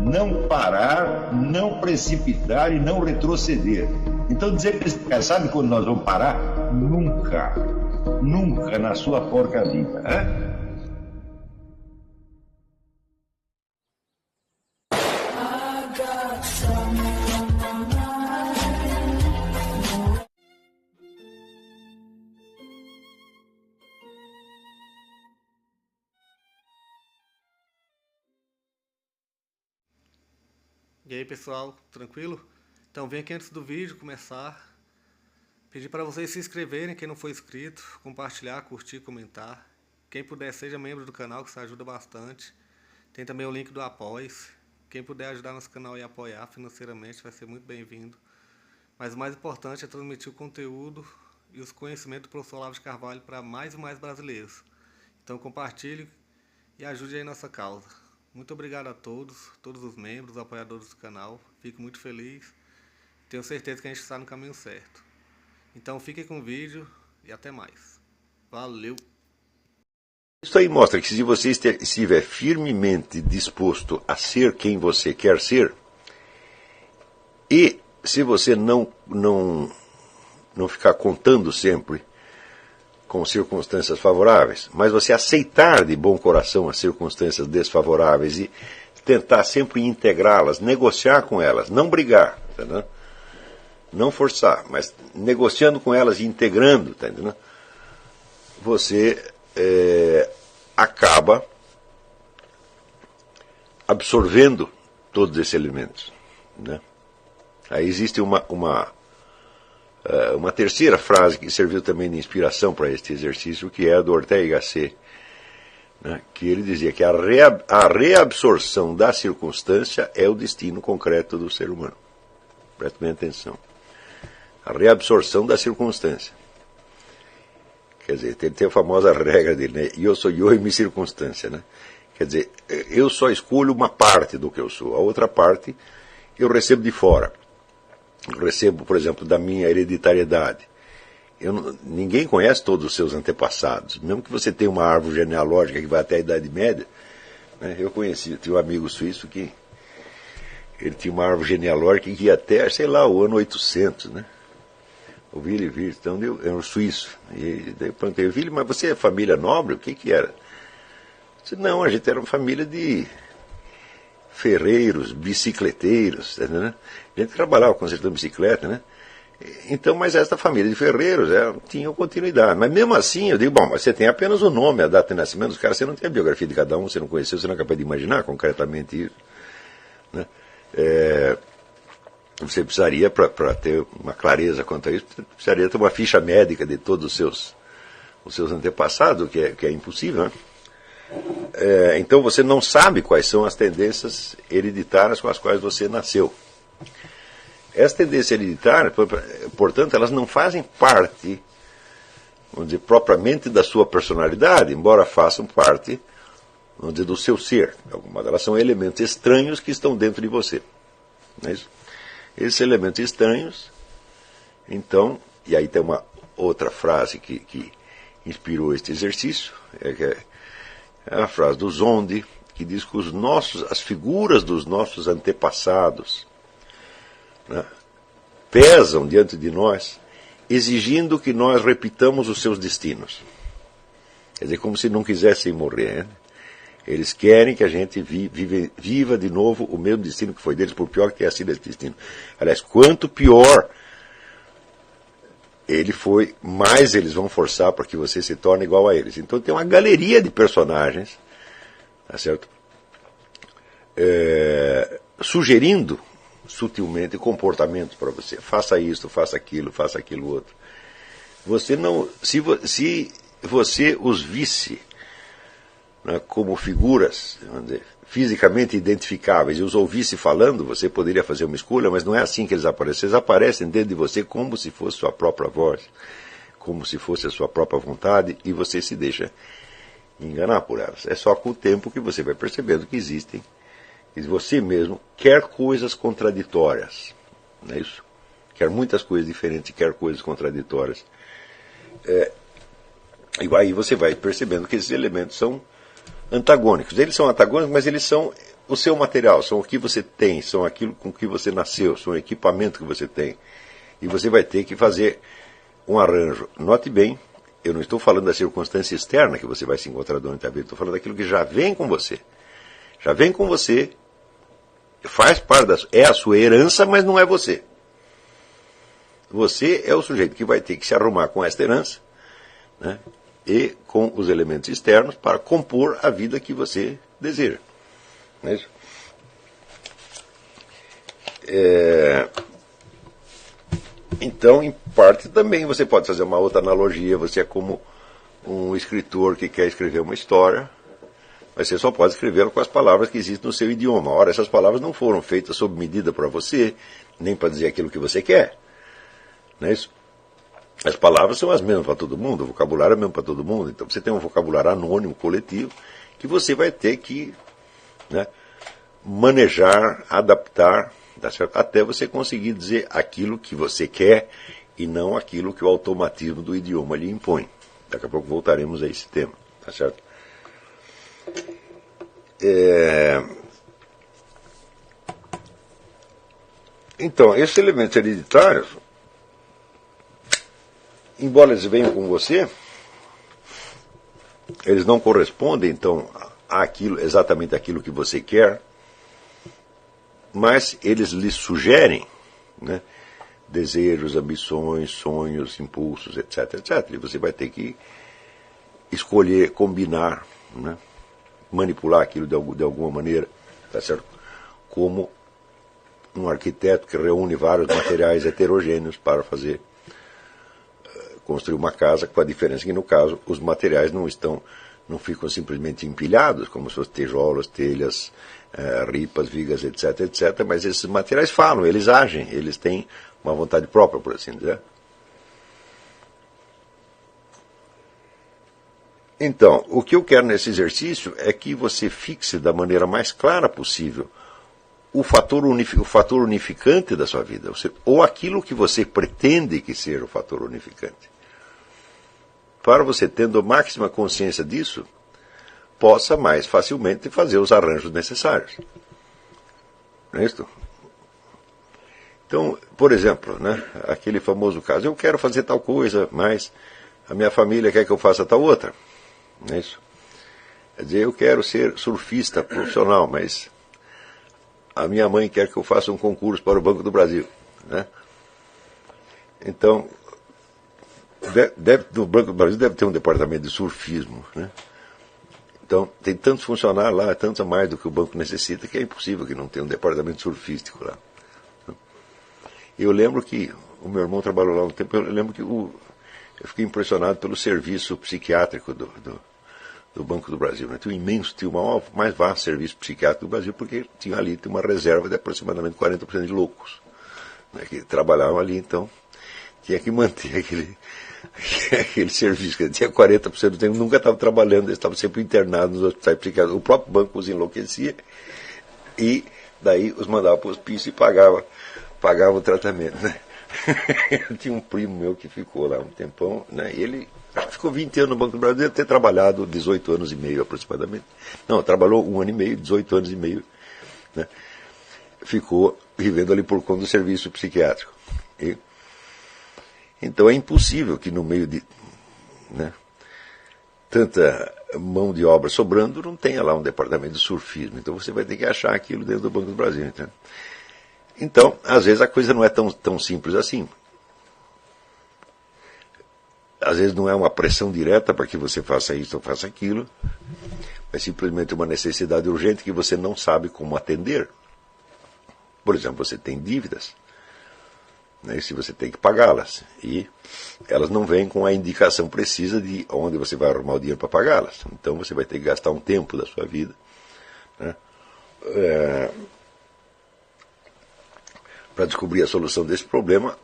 não parar, não precipitar e não retroceder. Então dizer para esse cara, sabe quando nós vamos parar? Nunca. Nunca na sua porca vida. Né? E aí pessoal, tranquilo? Então vem aqui antes do vídeo começar, pedir para vocês se inscreverem, quem não for inscrito, compartilhar, curtir, comentar. Quem puder seja membro do canal, que isso ajuda bastante. Tem também o link do Apoia-se. Quem puder ajudar nosso canal e apoiar financeiramente vai ser muito bem-vindo. Mas o mais importante é transmitir o conteúdo e os conhecimentos do professor Olavo de Carvalho para mais e mais brasileiros. Então compartilhe e ajude aí nossa causa. Muito obrigado a todos os membros, apoiadores do canal. Fico muito feliz. Tenho certeza que a gente está no caminho certo. Então fiquem com o vídeo e até mais. Valeu! Isso aí mostra que se você estiver firmemente disposto a ser quem você quer ser, e se você não ficar contando sempre com circunstâncias favoráveis, mas você aceitar de bom coração as circunstâncias desfavoráveis e tentar sempre integrá-las, negociar com elas, não brigar, entendeu? Não forçar, mas negociando com elas e integrando, entendeu? Você acaba absorvendo todos esses elementos, né? Aí existe uma terceira frase que serviu também de inspiração para este exercício, que é a do Ortega y Gasset, né, que ele dizia que a reabsorção da circunstância é o destino concreto do ser humano. Preste bem atenção. A reabsorção da circunstância. Quer dizer, tem a famosa regra dele, né? Eu sou eu e minha circunstância, né? Quer dizer, eu só escolho uma parte do que eu sou, a outra parte eu recebo de fora. Eu recebo, por exemplo, da minha hereditariedade. Ninguém conhece todos os seus antepassados. Mesmo que você tenha uma árvore genealógica que vai até a Idade Média, né? Eu tinha um amigo suíço que ele tinha uma árvore genealógica que ia até, sei lá, o ano 800, né? O Willy Wirth, então era um suíço. E daí eu perguntei, Willy, mas você é família nobre? O que era? Eu disse, não, a gente era uma família de ferreiros, bicicleteiros, né? A gente trabalhava consertando bicicleta, né? Então, mas esta família de ferreiros tinha continuidade. Mas mesmo assim, eu digo, bom, mas você tem apenas o nome, a data de nascimento dos caras, você não tem a biografia de cada um, você não conheceu, você não é capaz de imaginar concretamente isso, né? Você precisaria, para ter uma clareza quanto a isso, precisaria ter uma ficha médica de todos os seus antepassados, o que é impossível, né? Então você não sabe quais são as tendências hereditárias com as quais você nasceu. Essas tendências hereditárias, portanto, elas não fazem parte, vamos dizer, propriamente da sua personalidade, embora façam parte, vamos dizer, do seu ser. Algumas delas são elementos estranhos que estão dentro de você. Não é isso? Esses elementos estranhos, então, e aí tem uma outra frase que inspirou este exercício, é a frase do Zonde, que diz que as figuras dos nossos antepassados, né, pesam diante de nós, exigindo que nós repitamos os seus destinos. Quer dizer, como se não quisessem morrer, né? Eles querem que a gente viva de novo o mesmo destino que foi deles, por pior que tenha sido esse destino. Aliás, quanto pior ele foi, mais eles vão forçar para que você se torne igual a eles. Então tem uma galeria de personagens, tá certo? Sugerindo sutilmente comportamentos para você. Faça isso, faça aquilo outro. Você não, se você os visse, né, como figuras, vamos dizer, fisicamente identificáveis, e os ouvisse falando, você poderia fazer uma escolha, mas não é assim que eles aparecem. Eles aparecem dentro de você como se fosse sua própria voz, como se fosse a sua própria vontade, e você se deixa enganar por elas. É só com o tempo que você vai percebendo que existem, e você mesmo quer coisas contraditórias, não é isso? Quer muitas coisas diferentes, quer coisas contraditórias. E aí você vai percebendo que esses elementos são antagônicos. Eles são antagônicos, mas eles são o seu material, são o que você tem, são aquilo com que você nasceu, são o equipamento que você tem. E você vai ter que fazer um arranjo. Note bem, eu não estou falando da circunstância externa que você vai se encontrar durante a vida, estou falando daquilo que já vem com você. Já vem com você, faz parte é a sua herança, mas não é você. Você é o sujeito que vai ter que se arrumar com esta herança, né, e com os elementos externos para compor a vida que você deseja. Não é isso? Então, em parte também você pode fazer uma outra analogia. Você é como um escritor que quer escrever uma história, mas você só pode escrevê-la com as palavras que existem no seu idioma. Ora, essas palavras não foram feitas sob medida para você, nem para dizer aquilo que você quer. Não é isso? As palavras são as mesmas para todo mundo, o vocabulário é o mesmo para todo mundo. Então você tem um vocabulário anônimo, coletivo, que você vai ter que, né, manejar, adaptar, tá certo? Até você conseguir dizer aquilo que você quer e não aquilo que o automatismo do idioma lhe impõe. Daqui a pouco voltaremos a esse tema, tá certo? Então, esses elementos hereditários, embora eles venham com você, eles não correspondem, então, àquilo, exatamente aquilo que você quer, mas eles lhe sugerem, né, desejos, ambições, sonhos, impulsos, etc, etc. E você vai ter que escolher, combinar, né, manipular aquilo de alguma maneira, tá certo? Como um arquiteto que reúne vários materiais heterogêneos para fazer construir uma casa, com a diferença que, no caso, os materiais não ficam simplesmente empilhados, como se fossem tijolos, telhas, ripas, vigas, etc, etc, mas esses materiais falam, eles agem, eles têm uma vontade própria, por assim dizer. Então, o que eu quero nesse exercício é que você fixe da maneira mais clara possível o fator unificante da sua vida, ou aquilo que você pretende que seja o fator unificante. Para você, tendo máxima consciência disso, possa mais facilmente fazer os arranjos necessários. Não é isso? Então, por exemplo, né, aquele famoso caso, eu quero fazer tal coisa, mas a minha família quer que eu faça tal outra. Não é isso? Quer dizer, eu quero ser surfista profissional, mas a minha mãe quer que eu faça um concurso para o Banco do Brasil. Né? Então, no Banco do Brasil deve ter um departamento de surfismo. Né? Então, tem tantos funcionários lá, tantos a mais do que o banco necessita, que é impossível que não tenha um departamento surfístico lá. Eu lembro que o meu irmão trabalhou lá um tempo, eu lembro que eu fiquei impressionado pelo serviço psiquiátrico do Banco do Brasil. Né? Tinha o mais vasto serviço psiquiátrico do Brasil, porque tinha uma reserva de aproximadamente 40% de loucos, né, que trabalhavam ali, então tinha que manter aquele serviço, que tinha 40% do tempo, nunca estava trabalhando, eles estavam sempre internados nos hospitais psiquiátricos. O próprio banco os enlouquecia e daí os mandava para o hospício e pagava o tratamento. Né? Eu tinha um primo meu que ficou lá um tempão, né, e ele ficou 20 anos no Banco do Brasil, deve ter trabalhado 18 anos e meio aproximadamente. Não, trabalhou 1 ano e meio, 18 anos e meio. Né? Ficou vivendo ali por conta do serviço psiquiátrico. Então é impossível que no meio de, né, tanta mão de obra sobrando, não tenha lá um departamento de surfismo. Então você vai ter que achar aquilo dentro do Banco do Brasil. Entende? Então, às vezes a coisa não é tão simples assim. Às vezes não é uma pressão direta para que você faça isso ou faça aquilo, é simplesmente uma necessidade urgente que você não sabe como atender. Por exemplo, você tem dívidas, né, e se você tem que pagá-las, e elas não vêm com a indicação precisa de onde você vai arrumar o dinheiro para pagá-las. Então você vai ter que gastar um tempo da sua vida, né, para descobrir a solução desse problema,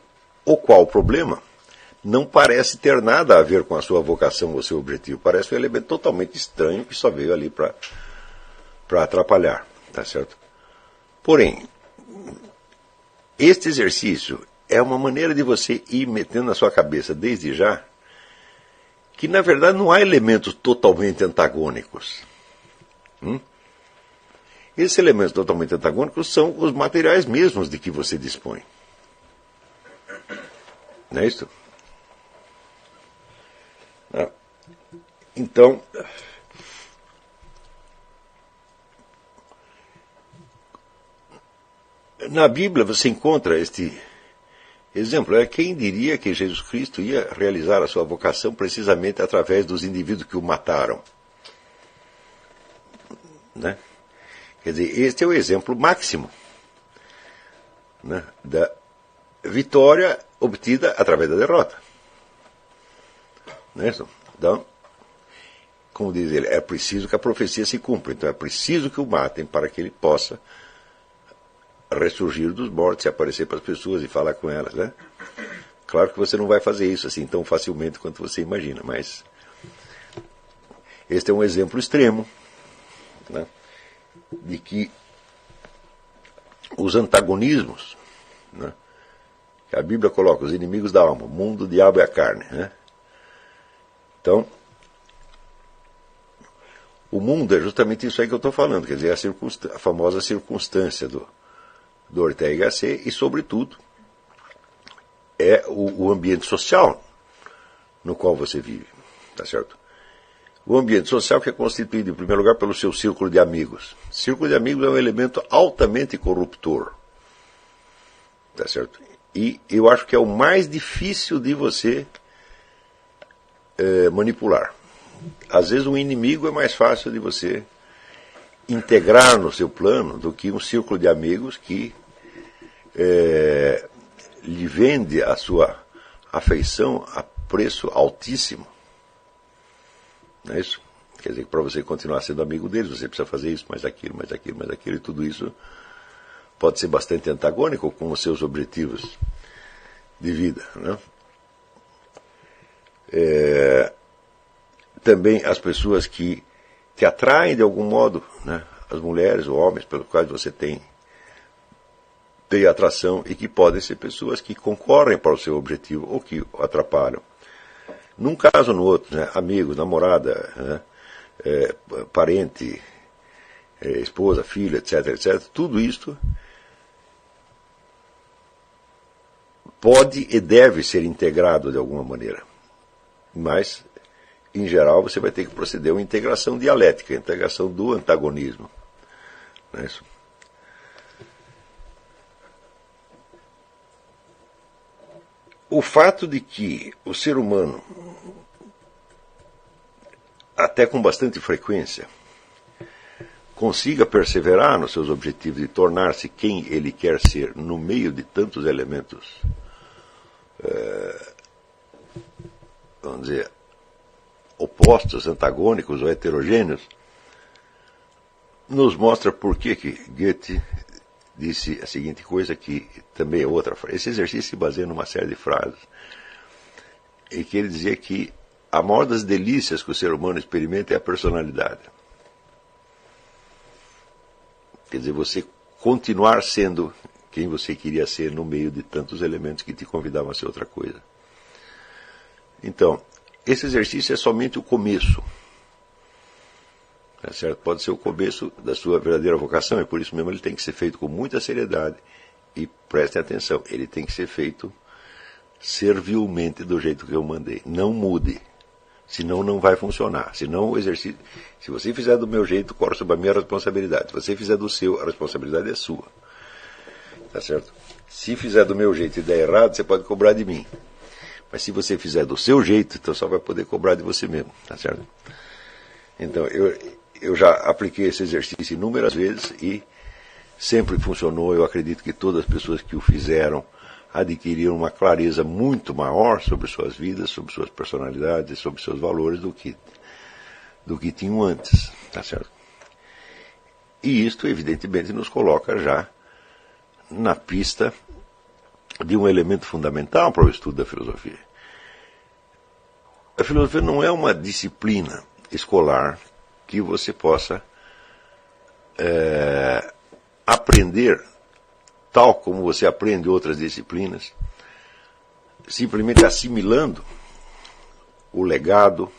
o qual problema não parece ter nada a ver com a sua vocação ou seu objetivo. Parece um elemento totalmente estranho que só veio ali para atrapalhar. Tá certo? Porém, este exercício é uma maneira de você ir metendo na sua cabeça desde já que, na verdade, não há elementos totalmente antagônicos. Esses elementos totalmente antagônicos são os materiais mesmos de que você dispõe. Não é isso? Então, na Bíblia você encontra este exemplo. Quem diria que Jesus Cristo ia realizar a sua vocação precisamente através dos indivíduos que o mataram? Né? Quer dizer, este é o exemplo máximo, né, da vitória obtida através da derrota. Não é isso? Então, como diz ele, é preciso que a profecia se cumpra. Então é preciso que o matem para que ele possa ressurgir dos mortos e aparecer para as pessoas e falar com elas. Né? Claro que você não vai fazer isso assim tão facilmente quanto você imagina, mas este é um exemplo extremo, né, de que os antagonismos, né, que a Bíblia coloca, os inimigos da alma, o mundo, o diabo e a carne. Né? Então, o mundo é justamente isso aí que eu estou falando, quer dizer, a famosa circunstância do Ortega y Gasset, e, sobretudo, é o ambiente social no qual você vive. Tá certo? O ambiente social que é constituído, em primeiro lugar, pelo seu círculo de amigos. O círculo de amigos é um elemento altamente corruptor. Tá certo? E eu acho que é o mais difícil de você manipular. Às vezes um inimigo é mais fácil de você integrar no seu plano do que um círculo de amigos que lhe vende a sua afeição a preço altíssimo. Não é isso? Quer dizer que para você continuar sendo amigo deles, você precisa fazer isso, mais aquilo, mais aquilo, mais aquilo, e tudo isso pode ser bastante antagônico com os seus objetivos de vida. Né? Também as pessoas que te atraem de algum modo, né? As mulheres ou homens pelos quais você tem atração, e que podem ser pessoas que concorrem para o seu objetivo ou que o atrapalham. Num caso ou no outro, né? Amigo, namorada, né? Parente, esposa, filha, etc, etc, tudo isto pode e deve ser integrado de alguma maneira. Mas, em geral, você vai ter que proceder a uma integração dialética, a integração do antagonismo. Não é isso? O fato de que o ser humano, até com bastante frequência, consiga perseverar nos seus objetivos de tornar-se quem ele quer ser no meio de tantos elementos, vamos dizer, opostos, antagônicos ou heterogêneos, nos mostra por que Goethe disse a seguinte coisa, que também é outra frase. Esse exercício se baseia numa série de frases, em que ele dizia que a maior das delícias que o ser humano experimenta é a personalidade. Quer dizer, você continuar sendo quem você queria ser no meio de tantos elementos que te convidavam a ser outra coisa. Então, esse exercício é somente o começo. Tá certo? Pode ser o começo da sua verdadeira vocação, e por isso mesmo ele tem que ser feito com muita seriedade. E prestem atenção, ele tem que ser feito servilmente do jeito que eu mandei. Não mude, senão não vai funcionar. Senão o exercício, se você fizer do meu jeito, corre sob a minha responsabilidade. Se você fizer do seu, a responsabilidade é sua. Tá certo? Se fizer do meu jeito e der errado, você pode cobrar de mim. Mas se você fizer do seu jeito, então só vai poder cobrar de você mesmo. Tá certo? Então, eu já apliquei esse exercício inúmeras vezes e sempre funcionou. Eu acredito que todas as pessoas que o fizeram adquiriram uma clareza muito maior sobre suas vidas, sobre suas personalidades, sobre seus valores do que tinham antes. Tá certo? E isto, evidentemente, nos coloca já na pista de um elemento fundamental para o estudo da filosofia. A filosofia não é uma disciplina escolar que você possa aprender tal como você aprende outras disciplinas, simplesmente assimilando o legado,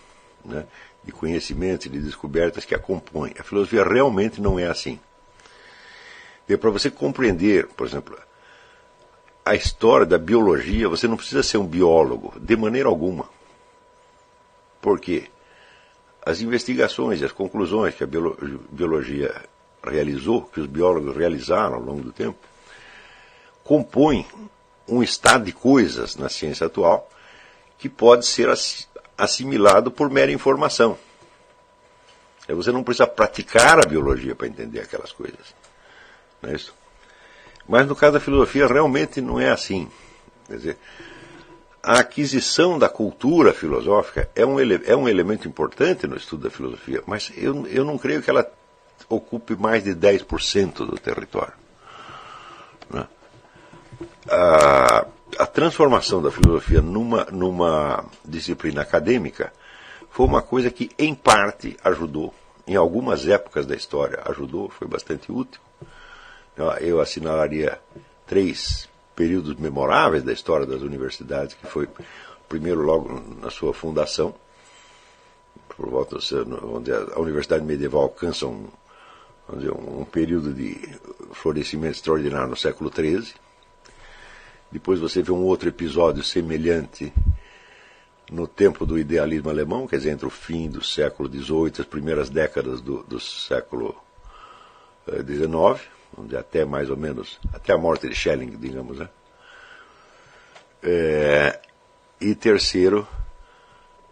né, de conhecimentos e de descobertas que a compõem. A filosofia realmente não é assim. E para você compreender, por exemplo, a história da biologia, você não precisa ser um biólogo, de maneira alguma. Por quê? As investigações e as conclusões que a biologia realizou, que os biólogos realizaram ao longo do tempo, compõem um estado de coisas na ciência atual que pode ser assimilado por mera informação. Você não precisa praticar a biologia para entender aquelas coisas. Não é isso? Mas no caso da filosofia realmente não é assim. Quer dizer, a aquisição da cultura filosófica é um elemento importante no estudo da filosofia, mas eu não creio que ela ocupe mais de 10% do território. Né? A transformação da filosofia numa disciplina acadêmica foi uma coisa que, em parte, ajudou, em algumas épocas da história, ajudou, foi bastante útil. Eu assinalaria 3 períodos memoráveis da história das universidades, que foi, primeiro, logo na sua fundação, por volta onde a universidade medieval alcança um período de florescimento extraordinário no século XIII. Depois você vê um outro episódio semelhante no tempo do idealismo alemão, quer dizer, entre o fim do século XVIII e as primeiras décadas do século XIX, onde até mais ou menos, até a morte de Schelling, digamos, né? E terceiro,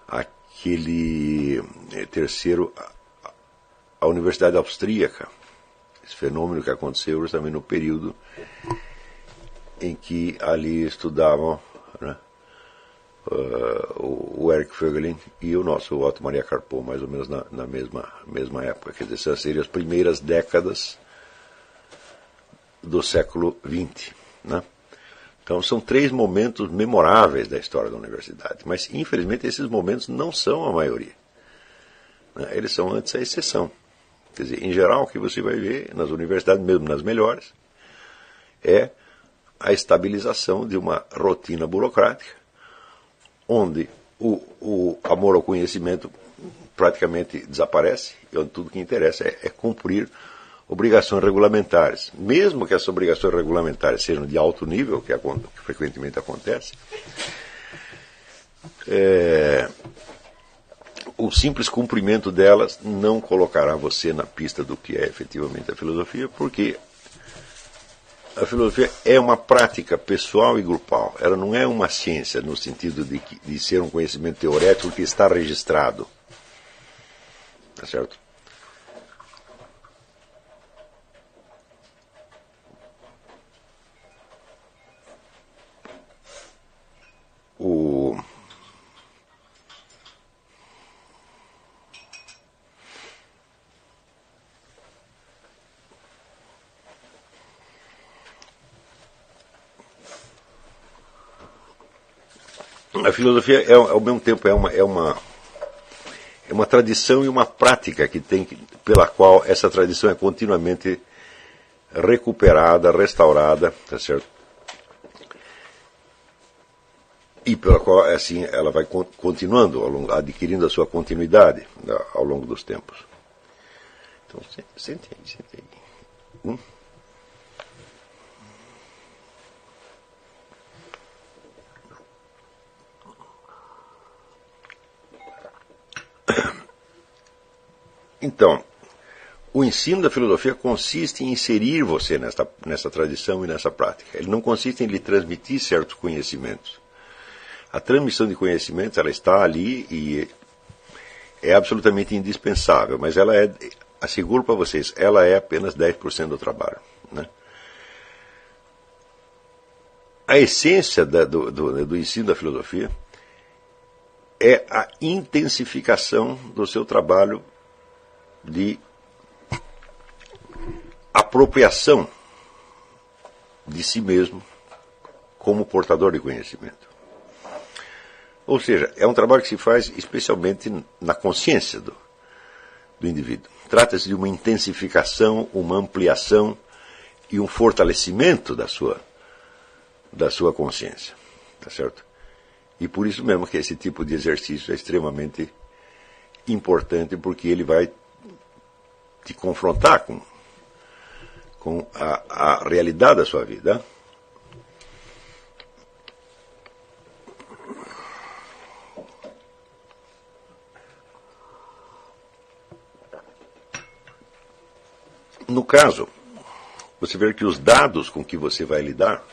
a Universidade Austríaca, esse fenômeno que aconteceu justamente no período em que ali estudavam, né, o Eric Voegelin e o nosso Otto Maria Carpo, mais ou menos na mesma época. Quer dizer, essas seriam as primeiras décadas do século XX. Né? Então são 3 momentos memoráveis da história da universidade, mas infelizmente esses momentos não são a maioria. Né? Eles são antes a exceção. Quer dizer, em geral, o que você vai ver nas universidades, mesmo nas melhores, é a estabilização de uma rotina burocrática, onde o amor ao conhecimento praticamente desaparece, e onde tudo que interessa é cumprir obrigações regulamentares. Mesmo que essas obrigações regulamentares sejam de alto nível, que frequentemente acontece, o simples cumprimento delas não colocará você na pista do que é efetivamente a filosofia, porque a filosofia é uma prática pessoal e grupal. Ela não é uma ciência no sentido de ser um conhecimento teorético que está registrado. Tá certo? A filosofia, ao mesmo tempo, é uma tradição e uma prática pela qual essa tradição é continuamente recuperada, restaurada, tá certo? E pela qual, assim, ela vai continuando, adquirindo a sua continuidade ao longo dos tempos. Então, sente aí. Então, o ensino da filosofia consiste em inserir você nessa tradição e nessa prática. Ele não consiste em lhe transmitir certos conhecimentos. A transmissão de conhecimentos, ela está ali e é absolutamente indispensável, mas ela asseguro para vocês, ela é apenas 10% do trabalho. Né? A essência do ensino da filosofia é a intensificação do seu trabalho de apropriação de si mesmo como portador de conhecimento. Ou seja, é um trabalho que se faz especialmente na consciência do indivíduo. Trata-se de uma intensificação, uma ampliação e um fortalecimento da sua consciência. Tá certo? E por isso mesmo que esse tipo de exercício é extremamente importante, porque ele vai te confrontar com a realidade da sua vida. No caso, você vê que os dados com que você vai lidar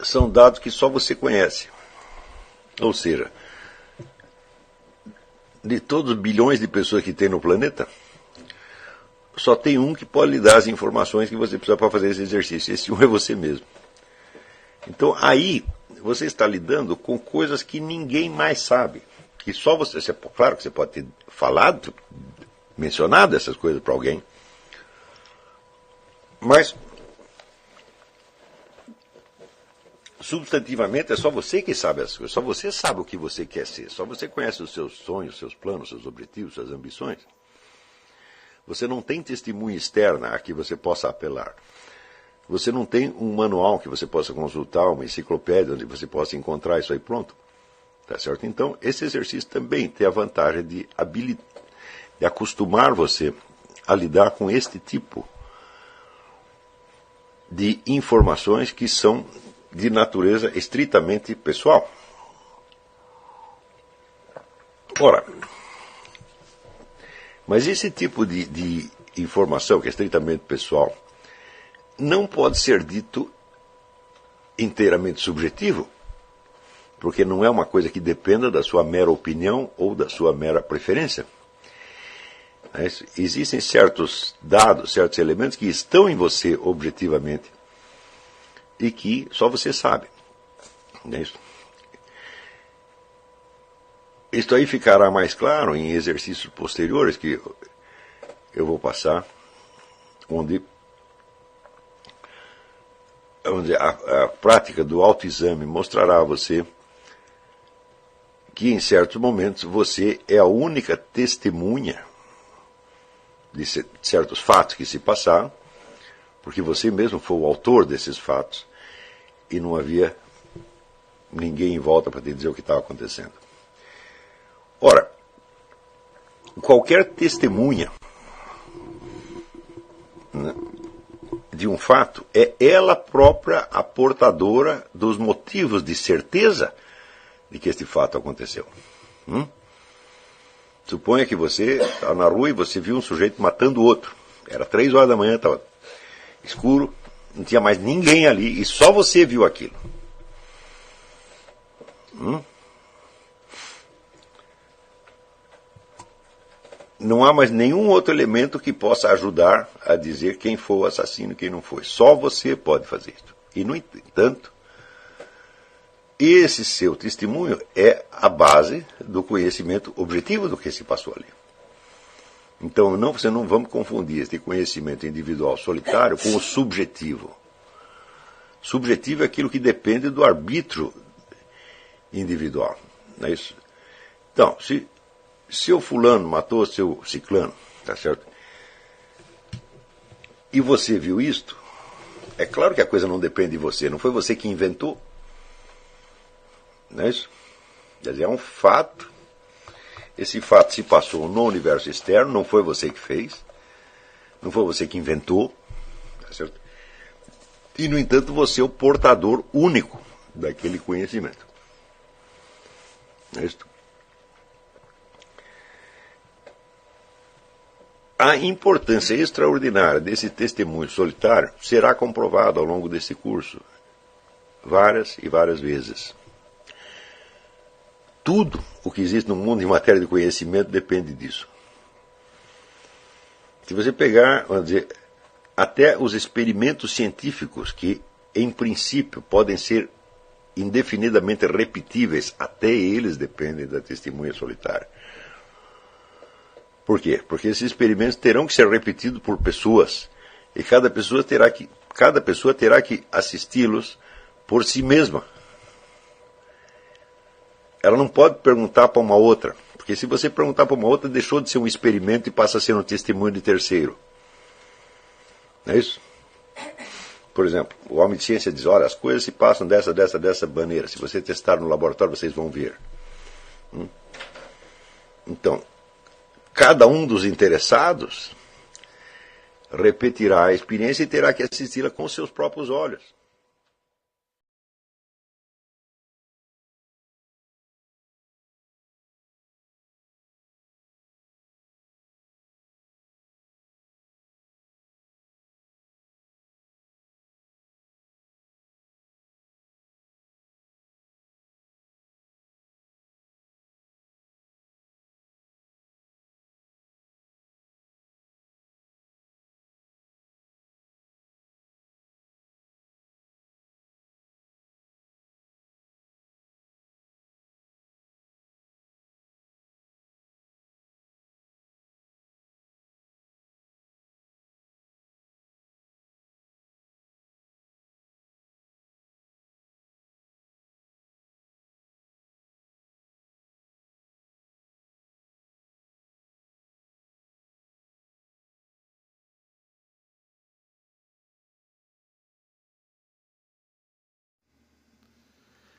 são dados que só você conhece. Ou seja, de todos os bilhões de pessoas que tem no planeta, só tem um que pode lhe dar as informações que você precisa para fazer esse exercício. Esse um é você mesmo. Então aí você está lidando com coisas que ninguém mais sabe. Que só você. Claro que você pode ter falado, mencionado essas coisas para alguém. Mas substantivamente é só você que sabe as coisas. Só você sabe o que você quer ser. Só você conhece os seus sonhos, seus planos, seus objetivos, suas ambições. Você não tem testemunha externa a que você possa apelar. Você não tem um manual que você possa consultar, uma enciclopédia onde você possa encontrar isso aí pronto. Tá certo? Então, esse exercício também tem a vantagem de acostumar você a lidar com este tipo de informações que são de natureza estritamente pessoal. Ora, mas esse tipo de informação que é estritamente pessoal não pode ser dito inteiramente subjetivo, porque não é uma coisa que dependa da sua mera opinião ou da sua mera preferência. Existem certos dados, certos elementos que estão em você objetivamente e que só você sabe. Não é isso? Isto aí ficará mais claro em exercícios posteriores que eu vou passar, onde a prática do autoexame mostrará a você que em certos momentos você é a única testemunha de certos fatos que se passaram, porque você mesmo foi o autor desses fatos e não havia ninguém em volta para te dizer o que estava acontecendo. Ora, qualquer testemunha, né, de um fato é ela própria a portadora dos motivos de certeza de que este fato aconteceu. Suponha que você está na rua e você viu um sujeito matando o outro. Era 3 horas da manhã, estava escuro, não tinha mais ninguém ali e só você viu aquilo. Não há mais nenhum outro elemento que possa ajudar a dizer quem foi o assassino e quem não foi. Só você pode fazer isso. E, no entanto, esse seu testemunho é a base do conhecimento objetivo do que se passou ali. Então, você não vamos confundir este conhecimento individual solitário com o subjetivo. Subjetivo é aquilo que depende do arbítrio individual. Não é isso? Então, se o fulano matou o seu ciclano, tá certo? E você viu isto, é claro que a coisa não depende de você, não foi você que inventou. Não é isso? Quer dizer, é um fato. Esse fato se passou no universo externo, não foi você que fez, não foi você que inventou, tá certo? E, no entanto, você é o portador único daquele conhecimento. Não é isso? A importância extraordinária desse testemunho solitário será comprovada ao longo desse curso várias e várias vezes. Tudo o que existe no mundo em matéria de conhecimento depende disso. Se você pegar, vamos dizer, até os experimentos científicos que, em princípio, podem ser indefinidamente repetíveis, até eles dependem da testemunha solitária. Por quê? Porque esses experimentos terão que ser repetidos por pessoas e cada pessoa terá que assisti-los por si mesma. Ela não pode perguntar para uma outra, porque se você perguntar para uma outra, deixou de ser um experimento e passa a ser um testemunho de terceiro. Não é isso? Por exemplo, o homem de ciência diz, olha, as coisas se passam dessa maneira. Se você testar no laboratório, vocês vão ver. Então, cada um dos interessados repetirá a experiência e terá que assisti-la com seus próprios olhos.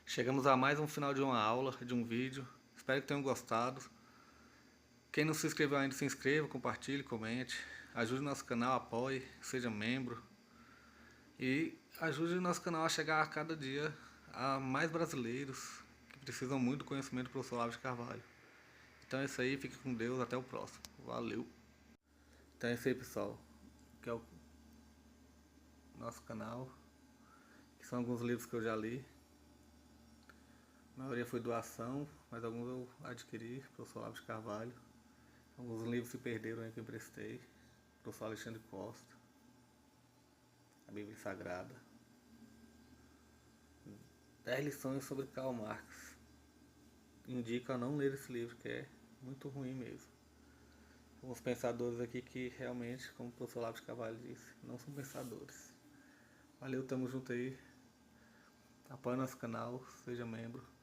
Chegamos a mais um final de uma aula, de um vídeo. Espero que tenham gostado. Quem não se inscreveu ainda, se inscreva, compartilhe, comente. Ajude o nosso canal, apoie, seja membro. E ajude o nosso canal a chegar a cada dia a mais brasileiros que precisam muito do conhecimento do professor Olavo de Carvalho. Então é isso aí, fique com Deus, até o próximo. Valeu! Então é isso aí, pessoal. Que é o nosso canal. Que são alguns livros que eu já li. A maioria foi doação, mas alguns eu adquiri, professor Olavo de Carvalho. Alguns livros se perderam aí que eu emprestei. Professor Alexandre Costa. A Bíblia Sagrada. 10 lições sobre Karl Marx. Indico a não ler esse livro, que é muito ruim mesmo. Alguns pensadores aqui que realmente, como o professor Olavo de Carvalho disse, não são pensadores. Valeu, tamo junto aí. Apoie nosso canal, seja membro.